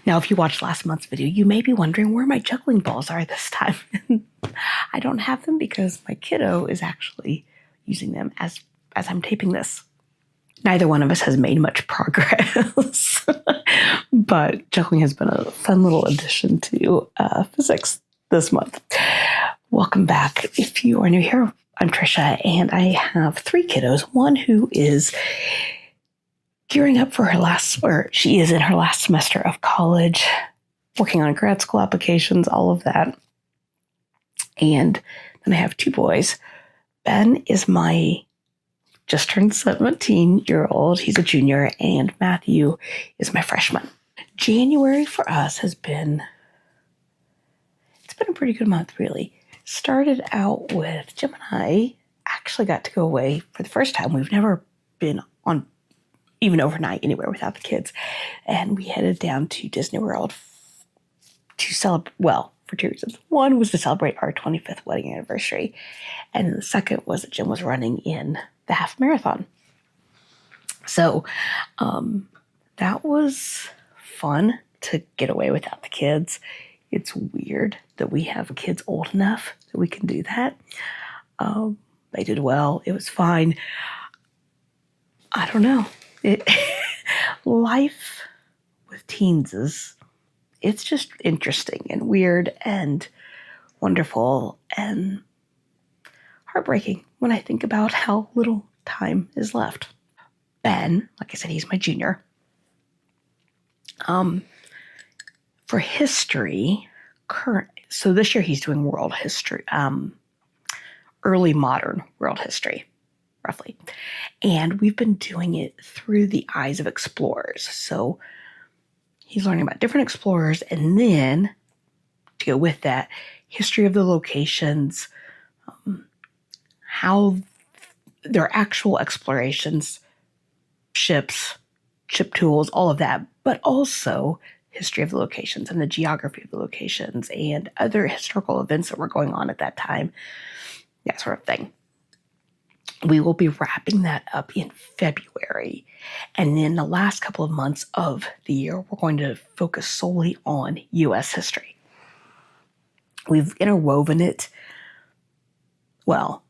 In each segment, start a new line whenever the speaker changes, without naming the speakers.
Now, if you watched last month's video, you may be wondering where my juggling balls are this time. I don't have them because my kiddo is actually using them as I'm taping this. Neither one of us has made much progress, but juggling has been a fun little addition to physics this month. Welcome back. If you are new here, I'm Tricia, and I have 3 kiddos. One who is gearing up for she is in her last semester of college, working on grad school applications, all of that. And then I have 2 boys. Ben is my just turned 17-year-old. He's a junior, and Matthew is my freshman. January for us it's been a pretty good month, really. Started out with Jim and I actually got to go away for the first time. We've never been on even overnight anywhere without the kids. And we headed down to Disney World to celebrate, for 2 reasons. One was to celebrate our 25th wedding anniversary. And the second was that Jim was running in the half marathon. So that was fun to get away without the kids. It's weird that we have kids old enough that we can do that. They did well. It was fine. I don't know. Life with teens it's just interesting and weird and wonderful and heartbreaking when I think about how little time is left. Ben, like I said, he's my junior. For history, so this year he's doing world history, early modern world history, roughly. And we've been doing it through the eyes of explorers. So he's learning about different explorers, and then to go with that, history of the locations, how their actual explorations, ships, ship tools, all of that, but also history of the locations and the geography of the locations and other historical events that were going on at that time, that sort of thing. We will be wrapping that up in February. And then the last couple of months of the year, we're going to focus solely on U.S. history. We've interwoven it. Well,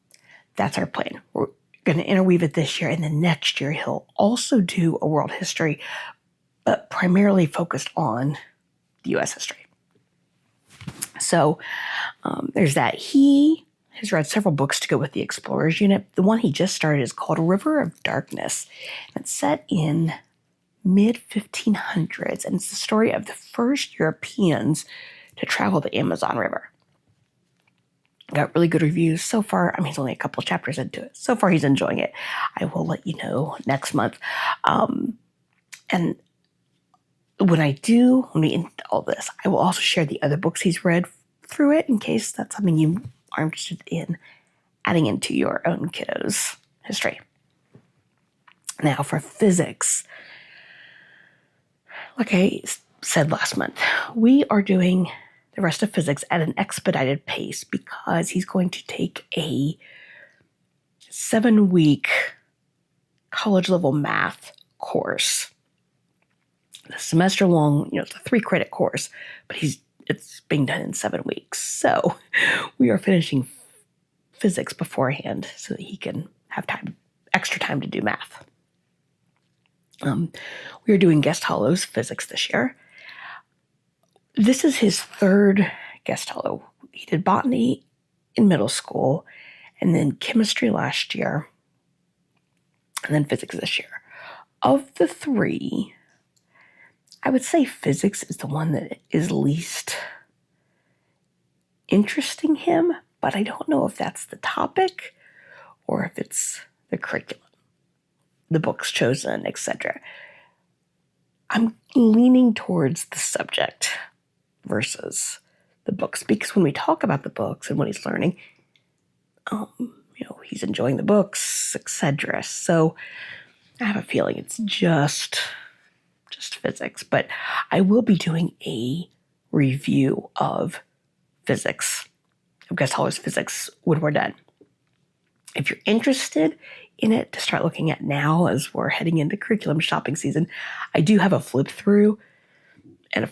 that's our plan. We're going to interweave it this year, and then next year he'll also do a world history, but primarily focused on the U.S. history. So there's that. He has read several books to go with the Explorers Unit. The one he just started is called River of Darkness. It's set in mid-1500s, and it's the story of the first Europeans to travel the Amazon River. Got really good reviews so far. I mean, he's only a couple chapters into it. So far, he's enjoying it. I will let you know next month. And when we end all this, I will also share the other books he's read through it in case that's something you are interested in adding into your own kiddos' history. Now, for physics, like I said last month, we are doing the rest of physics at an expedited pace because he's going to take a 7-week college-level math course. The semester-long, it's a 3-credit course, but it's being done in 7 weeks. So we are finishing physics beforehand so that he can have extra time to do math. We are doing guest hollows physics this year. This is his 3rd guest hollow. He did botany in middle school, and then chemistry last year, and then physics this year. Of the 3, I would say physics is the one that is least interesting him, but I don't know if that's the topic or if it's the curriculum, the books chosen, etc. I'm leaning towards the subject versus the books, because when we talk about the books and what he's learning, he's enjoying the books, etc. So I have a feeling it's just physics, but I will be doing a review of physics, of guest hollows physics, when we're done. If you're interested in it to start looking at now as we're heading into curriculum shopping season, I do have a flip through and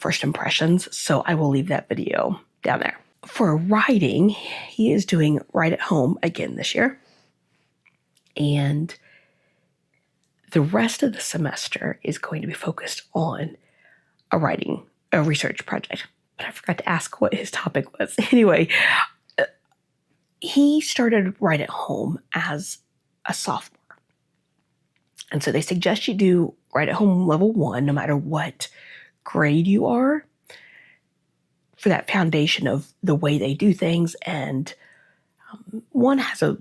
first impressions, so I will leave that video down there. For writing, he is doing Write at Home again this year. And the rest of the semester is going to be focused on a research project. But I forgot to ask what his topic was. Anyway, he started Write at Home as a sophomore. And so they suggest you do Write at Home level 1, no matter what grade you are, for that foundation of the way they do things. And one has a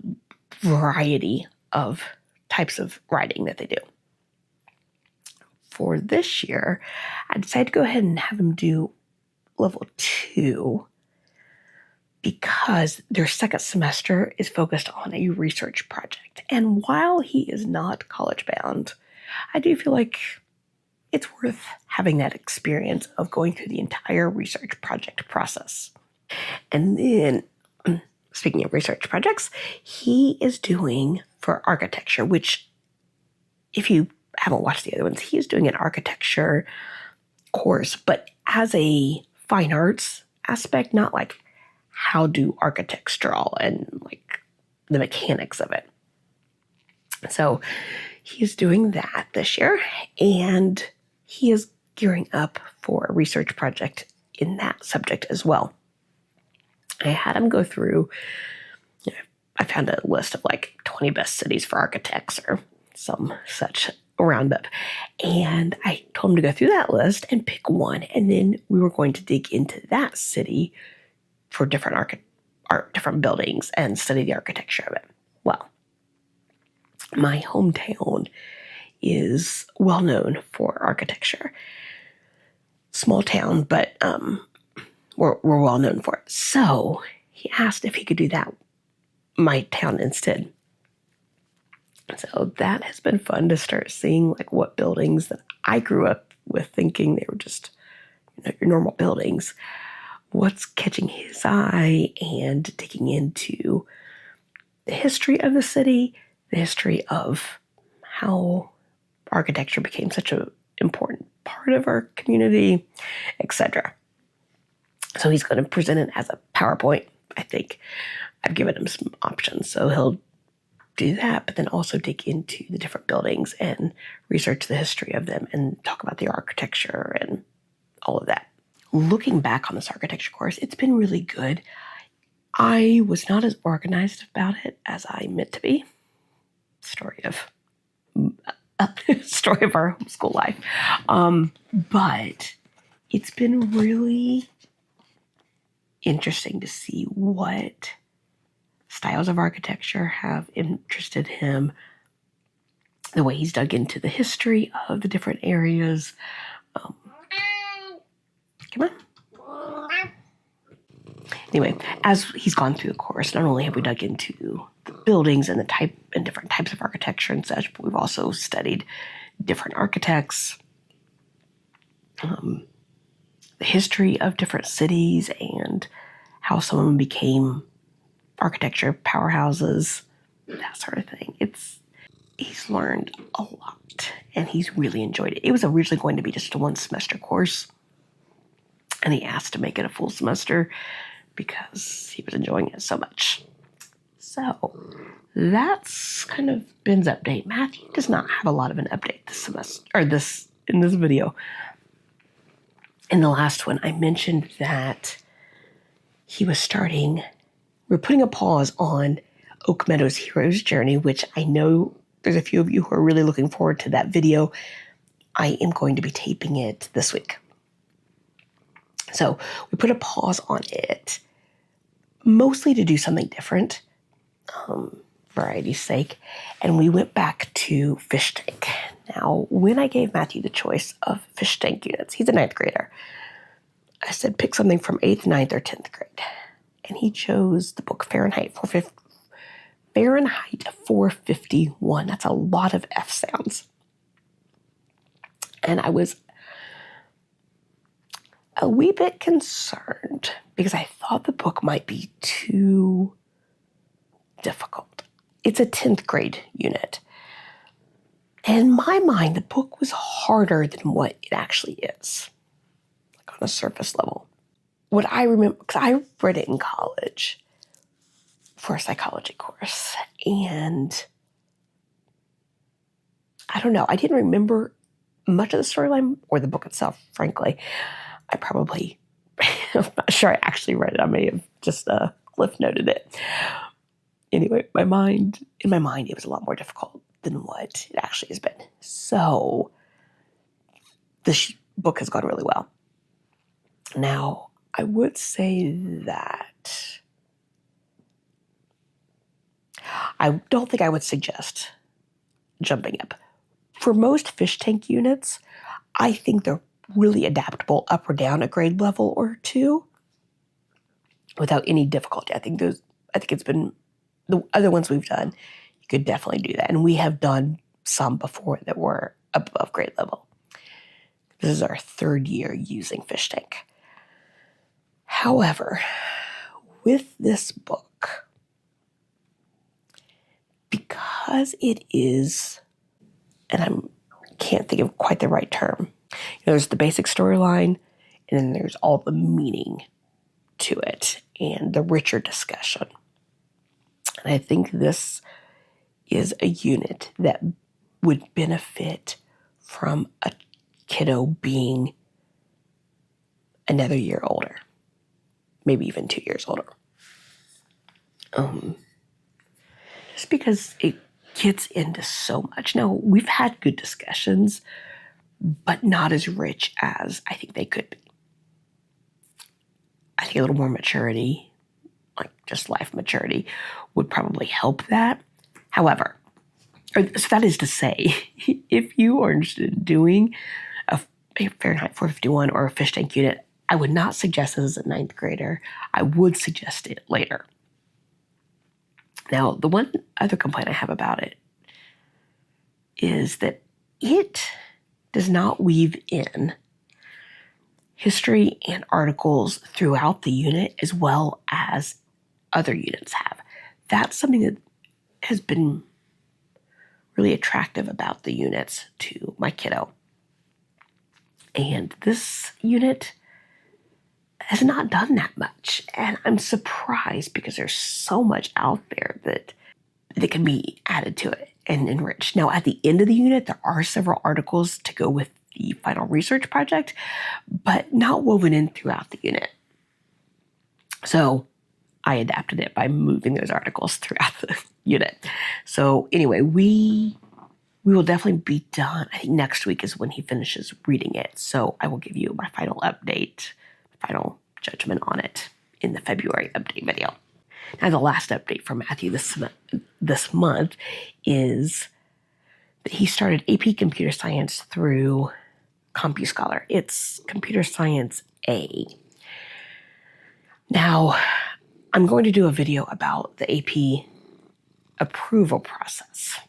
variety of types of writing that they do. For this year, I decided to go ahead and have him do level 2 because their second semester is focused on a research project. And while he is not college bound, I do feel like it's worth having that experience of going through the entire research project process. And then, speaking of research projects, he is doing for architecture, which if you haven't watched the other ones, he is doing an architecture course, but as a fine arts aspect, not like how do architects draw and like the mechanics of it. So he's doing that this year, and he is gearing up for a research project in that subject as well. I had him go through, I found a list of like 20 best cities for architects or some such roundup. And I told him to go through that list and pick one. And then we were going to dig into that city for different different buildings and study the architecture of it. Well, my hometown is well known for architecture. Small town, but we're well known for it. So he asked if he could do that, my town instead. So that has been fun to start seeing like what buildings that I grew up with thinking they were just your normal buildings, what's catching his eye, and digging into the history of the city, the history of how architecture became such an important part of our community, etc. So he's going to present it as a PowerPoint. I think I've given him some options, so he'll do that, but then also dig into the different buildings and research the history of them and talk about the architecture and all of that. Looking back on this architecture course, it's been really good. I was not as organized about it as I meant to be. Story of our homeschool life. But it's been really interesting to see what styles of architecture have interested him, the way he's dug into the history of the different areas. Come on. Anyway, as he's gone through the course, not only have we dug into the buildings and different types of architecture and such, but we've also studied different architects, the history of different cities, and how some of them became architecture powerhouses, that sort of thing. He's learned a lot, and he's really enjoyed it. It was originally going to be just a 1-semester course, and he asked to make it a full semester because he was enjoying it so much. So that's kind of Ben's update. Matthew does not have a lot of an update this semester, or in this video. In the last one, I mentioned that we're putting a pause on Oak Meadow's Hero's Journey, which I know there's a few of you who are really looking forward to that video. I am going to be taping it this week. So we put a pause on it, mostly to do something different, variety's sake, and we went back to fish tank. Now, when I gave Matthew the choice of fish tank units, he's a 9th grader, I said pick something from 8th, 9th, or 10th grade. And he chose the book Fahrenheit 451. That's a lot of F sounds. And I was a wee bit concerned because I thought the book might be too difficult. It's a 10th grade unit. And in my mind, the book was harder than what it actually is. Like on a surface level. What I remember, because I read it in college for a psychology course, and I don't know, I didn't remember much of the storyline or the book itself, frankly. I'm not sure I actually read it. I may have just cliff noted it. Anyway, in my mind, it was a lot more difficult than what it actually has been. So this book has gone really well. Now, I would say that I don't think I would suggest jumping up. For most fish tank units, I think they're really adaptable up or down a grade level or two without any difficulty. I think it's been the other ones we've done, you could definitely do that. And we have done some before that were above grade level. This is our 3rd year using fish tank. However, with this book, because it is, and I can't think of quite the right term, there's the basic storyline, and then there's all the meaning to it and the richer discussion. And I think this is a unit that would benefit from a kiddo being another year older, maybe even 2 years older. Just because it gets into so much. Now, we've had good discussions, but not as rich as I think they could be. I think a little more maturity, like just life maturity, would probably help that. However, so that is to say, if you are interested in doing a Fahrenheit 451 or a fish tank unit, I would not suggest this as a 9th grader. I would suggest it later. Now, the one other complaint I have about it is that it does not weave in history and articles throughout the unit as well as other units have. That's something that has been really attractive about the units to my kiddo. And this unit has not done that much. And I'm surprised because there's so much out there that can be added to it and enriched. Now, at the end of the unit, there are several articles to go with the final research project, but not woven in throughout the unit. So I adapted it by moving those articles throughout the unit. So anyway, we will definitely be done. I think next week is when he finishes reading it. So I will give you my final update, final judgment on it in the February update video. Now, the last update for Matthew this month is that he started AP Computer Science through CompuScholar. It's Computer Science A. Now, I'm going to do a video about the AP approval process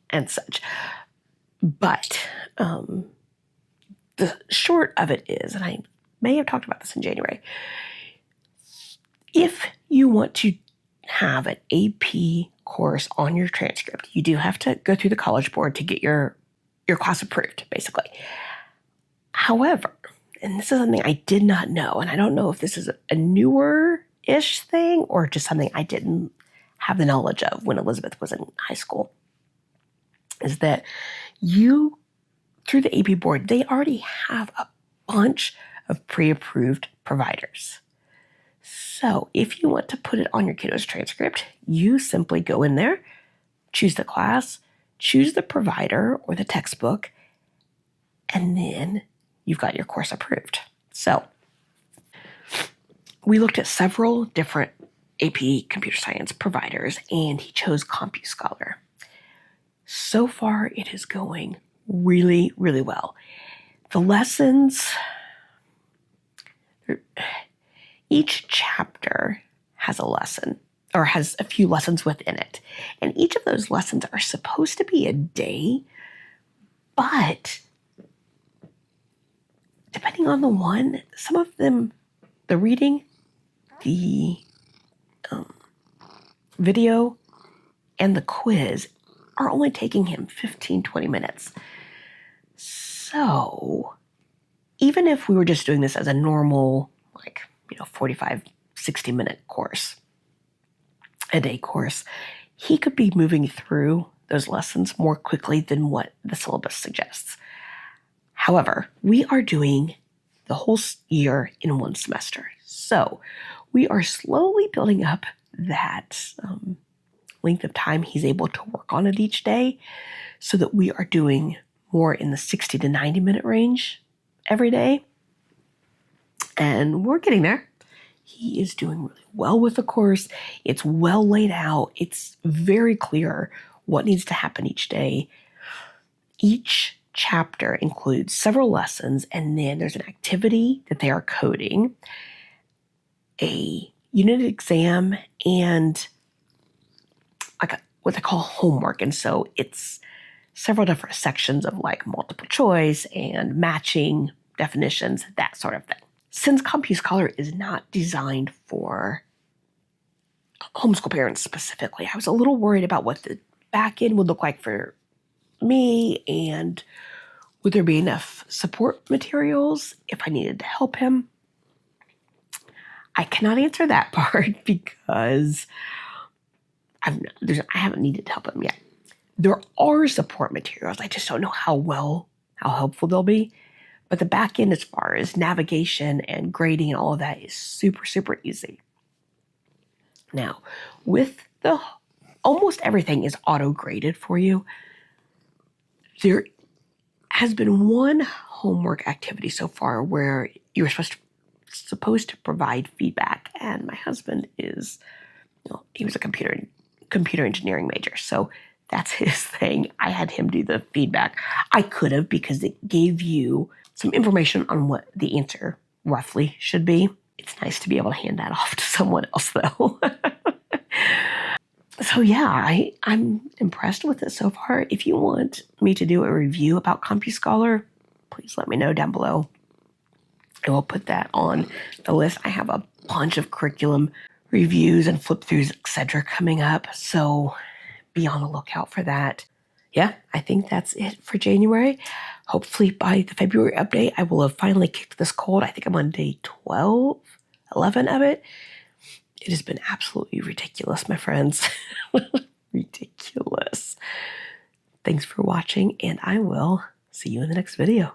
and such. But the short of it is, and I may have talked about this in January, if you want to have an AP course on your transcript, you do have to go through the College Board to get your class approved, basically. However, and this is something I did not know, and I don't know if this is a newer-ish thing or just something I didn't have the knowledge of when Elizabeth was in high school, is that you, through the AP board, they already have a bunch of pre-approved providers. So if you want to put it on your kiddo's transcript, you simply go in there, choose the class, choose the provider or the textbook, and then you've got your course approved. So we looked at several different AP computer science providers, and he chose CompuScholar. So far, it is going really, really well. The lessons, each chapter has a lesson or has a few lessons within it. And each of those lessons are supposed to be a day, but depending on the one, some of them, the reading, the video, and the quiz are only taking him 15, 20 minutes. So even if we were just doing this as a normal, 45, 60-minute course, a day course, he could be moving through those lessons more quickly than what the syllabus suggests. However, we are doing the whole year in one semester. So we are slowly building up that length of time he's able to work on it each day, so that we are doing more in the 60 to 90 minute range every day. And we're getting there. He is doing really well with the course. It's well laid out. It's very clear what needs to happen each day. Each chapter includes several lessons, and then there's an activity that they are coding, a unit exam, and what they call homework. And so it's several different sections of multiple choice and matching definitions, that sort of thing. Since CompuScholar is not designed for homeschool parents specifically, I was a little worried about what the back end would look like for me, and would there be enough support materials if I needed to help him? I cannot answer that part because I haven't needed to help him yet. There are support materials. I just don't know how helpful they'll be. But the back end, as far as navigation and grading and all of that, is super, super easy. Now, with almost everything is auto-graded for you. There has been one homework activity so far where you're supposed to provide feedback, and my husband is, he was a computer engineering major, so that's his thing. I had him do the feedback. I could have, because it gave you some information on what the answer roughly should be. It's nice to be able to hand that off to someone else, though. So yeah, I'm impressed with it so far. If you want me to do a review about CompuScholar, please let me know down below. I will put that on the list. I have a bunch of curriculum reviews and flip-throughs, etc. coming up, so be on the lookout for that. Yeah, I think that's it for January. Hopefully by the February update, I will have finally kicked this cold. I think I'm on day 12, 11 of it. It has been absolutely ridiculous, my friends. Ridiculous. Thanks for watching, and I will see you in the next video.